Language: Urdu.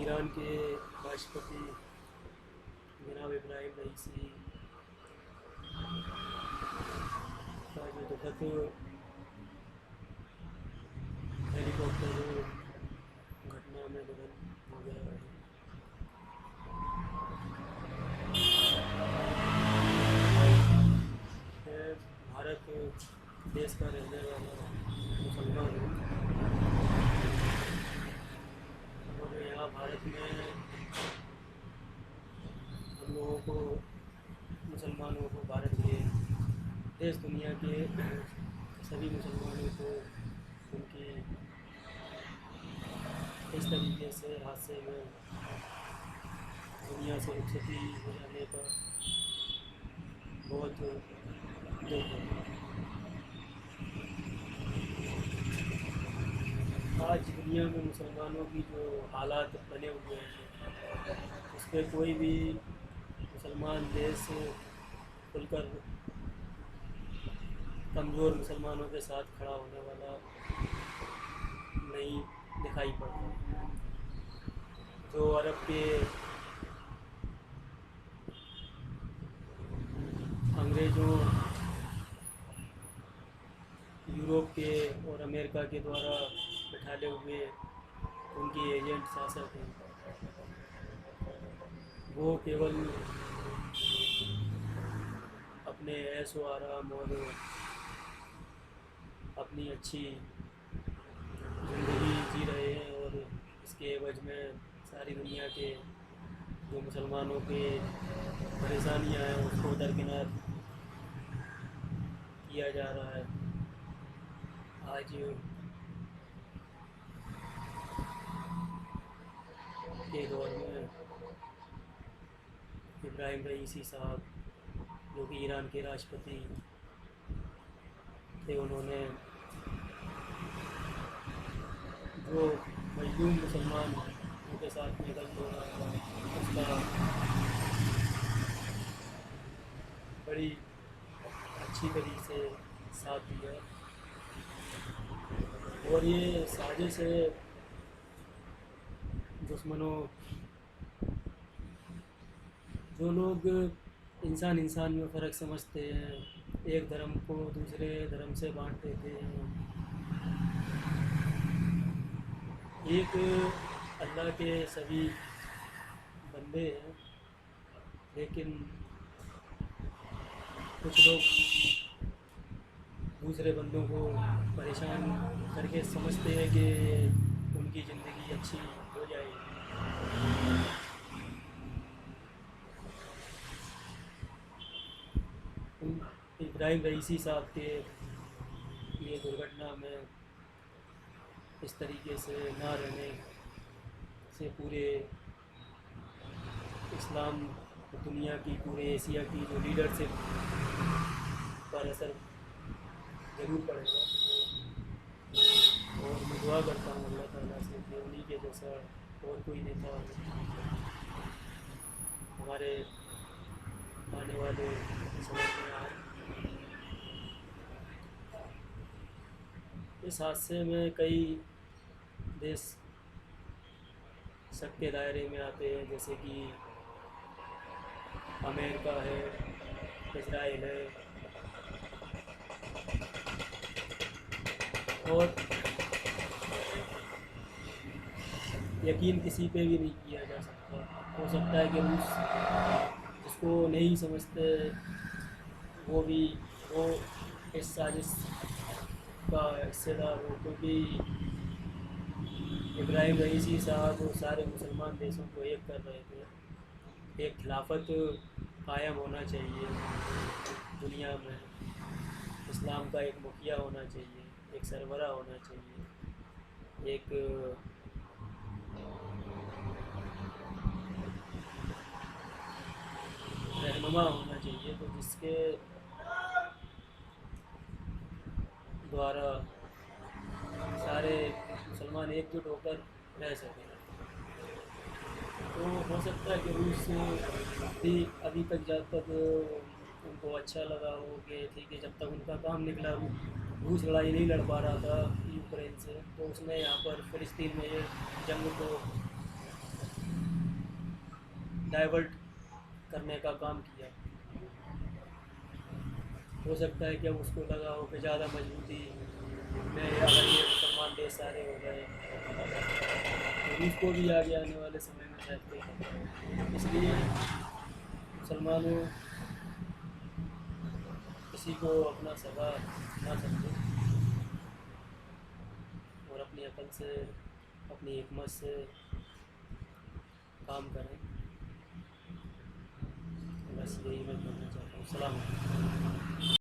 ایران کے راشٹرپتی جناب ابراہیم رئیسی کا جو دخد ہیلی کاپٹر گھٹنا میں ندھن ہو گیا ہے، میں بھارت دیش کا رہنے والا مسلمان ہوں اور یہاں بھارت میں ہم لوگوں کو مسلمانوں کو بھارت کے دیش دنیا کے سبھی مسلمانوں کو ان کی اس طریقے سے حادثے میں دنیا سے رخصتی ہو جانے کا بہت دکھ ہے۔ آج دنیا میں مسلمانوں کی جو حالات بنے ہوئے ہیں اس پہ کوئی بھی مسلمان دیش کھل کر کمزور مسلمانوں کے ساتھ کھڑا ہونے والا نہیں دکھائی پڑتا۔ جو عرب کے انگریزوں، یوروپ کے اور امریکہ کے دوارا بٹھالے ہوئے ان کی ایجنٹ سیاست ہیں، وہ کیول اپنے عیش و آرام اور اپنی اچھی زندگی جی رہے ہیں، اور اس کے عوض میں ساری دنیا کے جو مسلمانوں کے پریشانیاں ہیں اس کو درکنار کیا جا رہا ہے۔ آج کے دور میں ابراہیم رئیسی صاحب جو کہ ایران کے راشٹرپتی تھے، انہوں نے جو مظلوم مسلمان ان کے ساتھ نکل ہو رہا تھا اس کا بڑی اچھی طریقے سے ساتھ دیا، اور یہ سازش ہے دشمنوں، جو لوگ انسان میں فرق سمجھتے ہیں، ایک دھرم کو دوسرے دھرم سے بانٹ دیتے ہیں۔ ایک اللہ کے سبھی بندے ہیں، لیکن کچھ لوگ دوسرے بندوں کو پریشان کر کے سمجھتے ہیں کہ ان کی زندگی اچھی ہو جائے گی۔ ابراہیم رئیسی صاحب کے یہ درگھٹنا میں اس طریقے سے نہ رہنے سے پورے اسلام دنیا کی، پورے ایشیا کی جو لیڈرشپ پر اثر ضرور پڑے گا، اور میں دعا کرتا ہوں اللہ تعالیٰ سے کہ انہی کے جیسا اور کوئی نیتا ہمارے آنے والے سمے میں آئے۔ اس حادثے میں کئی دیش شک کے دائرے میں آتے ہیں، جیسے کہ امریکہ ہے، اسرائیل ہے، اور یقین کسی پہ بھی نہیں کیا جا سکتا۔ ہو سکتا ہے کہ روس جس کو نہیں سمجھتے وہ اس سازش کا حصے دار ہو، کیونکہ ابراہیم رئیسی صاحب سارے مسلمان دیشوں کو ایک کر رہے تھے۔ ایک خلافت قائم ہونا چاہیے دنیا میں، اسلام کا ایک مکھیہ ہونا چاہیے، ایک سربراہ ہونا چاہیے، ایک رہنما ہونا چاہیے، تو جس کے دوارا سارے مسلمان ایک جٹ ہو کر رہ سکیں۔ تو ہو سکتا ہے کہ روس بھی ابھی تک جب تک ان کو اچھا لگا ہو کہ ٹھیک ہے، جب تک ان کا کام نکلا، روس لڑائی نہیں لڑ پا رہا تھا یوکرین سے، تو اس نے یہاں پر فلسطین میں یہ جنگ کو ڈائیورٹ کرنے کا کام کیا. ہو سکتا ہے کہ اب اس کو لگا ہو کہ زیادہ مضبوطی میں اگر یہ مسلمان دیش سارے ہو گئے تو روس کو بھی آگے آنے والے سمے میں شاید کوئی. اس لیے مسلمانوں کسی کو اپنا سگا نہ سمجھے اور اپنی عقل سے اپنی حکمت سے کام کریں. بس یہی میں کہنا چاہتا ہوں. السلام علیکم.